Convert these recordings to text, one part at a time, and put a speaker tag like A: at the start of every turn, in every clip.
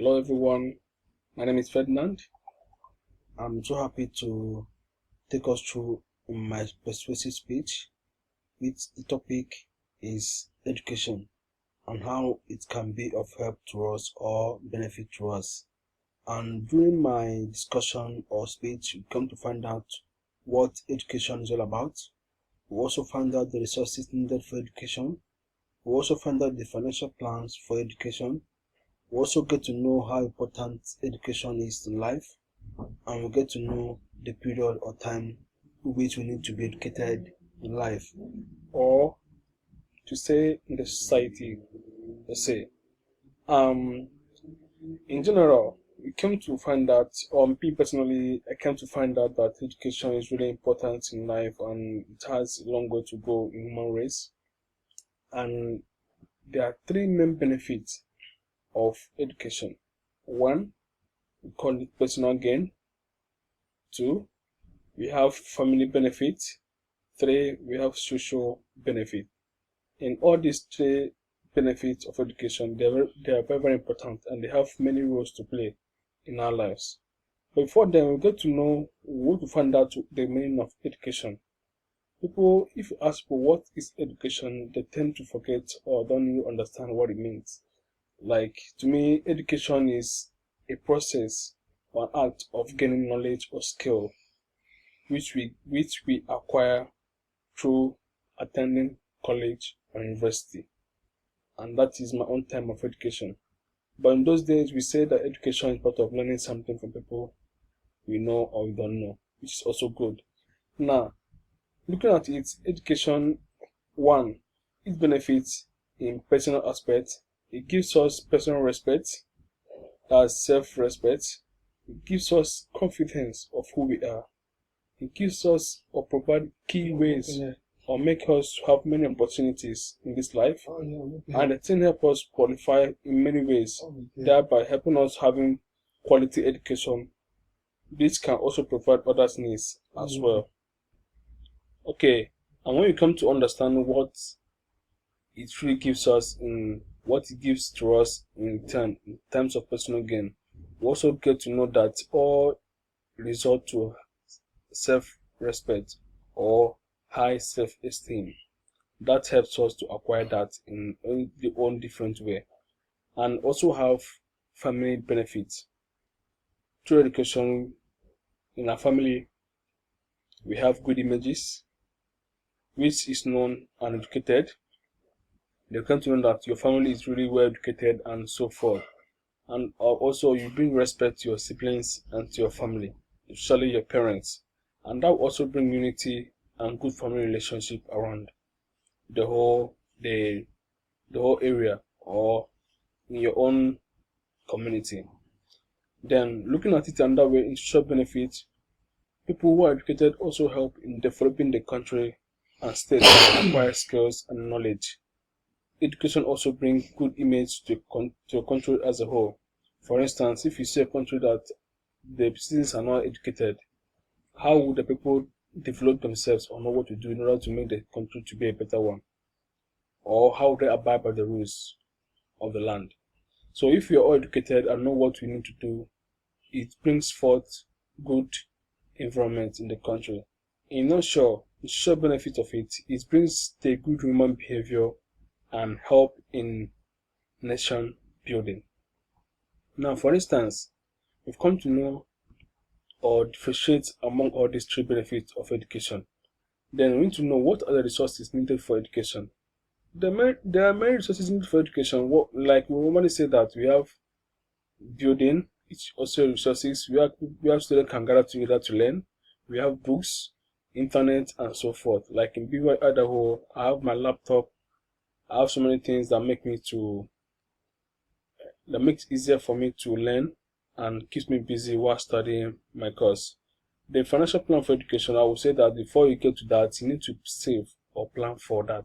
A: Hello everyone, my name is Ferdinand. I'm so happy to take us through my persuasive speech, which the topic is education and how it can be of help to us or benefit to us. And during my discussion or speech, we come to find out what education is all about. We also find out the resources needed for education. We also find out the financial plans for education. We also get to know how important education is in life, and we get to know the period or time in which we need to be educated in life, or to say in the society, let's say. In general, we came to find out, or me personally, I came to find out that education is really important in life and it has a long way to go in human race. And there are three main benefits of education. One, we call it personal gain. Two, we have family benefit. Three, we have social benefit. In all these three benefits of education, they are very, very important and they have many roles to play in our lives. But before then, we get to know, we want to find out the meaning of education. People, if you ask people what is education, they tend to forget or don't really understand what it means. Like, to me, education is a process or an act of gaining knowledge or skill which we acquire through attending college or university. And that is my own time of education. But in those days, we say that education is part of learning something from people we know or we don't know, which is also good. Now, looking at it, education, one, it benefits in personal aspects. It gives us personal respect, that's self-respect. It gives us confidence of who we are. It gives us or provide key ways or make us have many opportunities in this life. And the thing help us qualify in many ways, thereby helping us having quality education. This can also provide others' needs as well. Okay, and when you come to understand what it really gives us in what it gives to us in terms of personal gain, we also get to know that all resort to self-respect or high self-esteem. That helps us to acquire that in the own different way, and also have family benefits. Through education in our family, we have good images, which is known and educated. They come to know that your family is really well educated and so forth. And also you bring respect to your siblings and to your family, especially your parents. And that will also bring unity and good family relationship around the whole area or in your own community. Then looking at it another way, in social benefits, people who are educated also help in developing the country and state to acquire skills and knowledge. Education also brings good image to a country as a whole. For instance, if you see a country that the citizens are not educated, how would the people develop themselves or know what to do in order to make the country to be a better one? Or how would they abide by the rules of the land? So if you're all educated and know what we need to do, it brings forth good environment in the country. In nutshell, the social benefit of it brings the good human behavior and help in nation building. Now, for instance, we've come to know or differentiate among all these three benefits of education. Then we need to know what are the resources needed for education. There are many resources needed for education. Like we normally say that we have building, it's also resources. We have students can gather together to learn. We have books, internet, and so forth. Like in BY Idaho, I have my laptop. I have so many things that makes it easier for me to learn and keeps me busy while studying my course. The financial plan for education, I would say that before you get to that, you need to save or plan for that.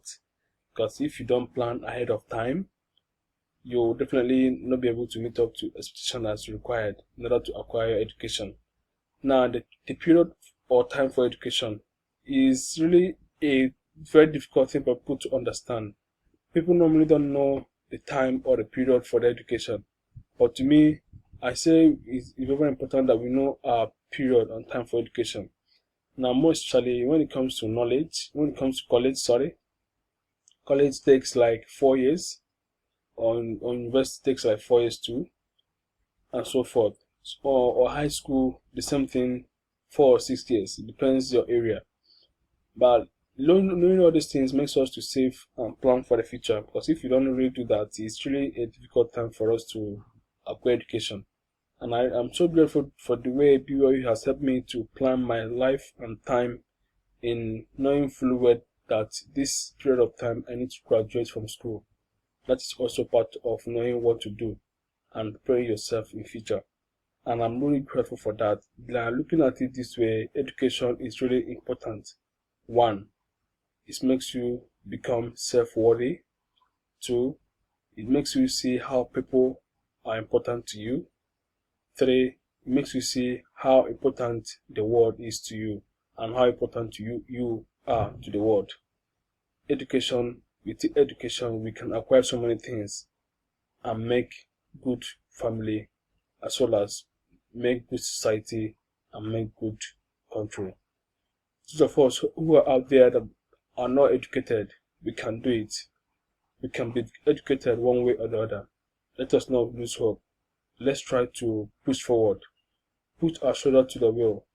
A: Because if you don't plan ahead of time, you'll definitely not be able to meet up to expectation as required in order to acquire education. Now, the period or time for education is really a very difficult thing for people to understand. People normally don't know the time or the period for the education. But to me, I say it's very important that we know our period and time for education. Now, most especially when it comes to knowledge, when it comes to college, sorry, college takes like 4 years, or university takes like 4 years too, and so forth. Or high school, the same thing, 4 or 6 years. It depends your area. But knowing all these things makes us to save and plan for the future. Because if you don't really do that, it's really a difficult time for us to acquire education. And I'm so grateful for the way BYU has helped me to plan my life and time in knowing fully well that this period of time I need to graduate from school. That is also part of knowing what to do and preparing yourself in future. And I'm really grateful for that. Like, looking at it this way, education is really important. One, it makes you become self-worthy. Two, it makes you see how people are important to you. Three, it makes you see how important the world is to you and how important to you are to the world. Education, with education, we can acquire so many things and make good family as well as make good society and make good country. Those of us who are out there that are not educated, we can do it. We can be educated one way or the other. Let us not lose hope. Let's try to push forward, put our shoulder to the wheel,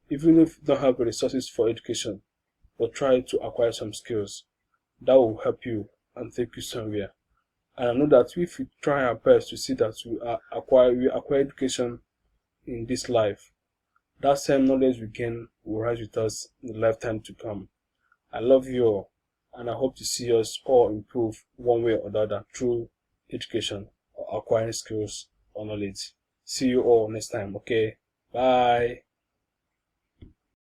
A: even if we don't have the resources for education, but try to acquire some skills. That will help you and take you somewhere. And I know that if we try our best to see that we acquire education in this life, that same knowledge we gain will rise with us in the lifetime to come. I love you all, and I hope to see us all improve one way or the other through education or acquiring skills or knowledge. See you all next time, okay? Bye.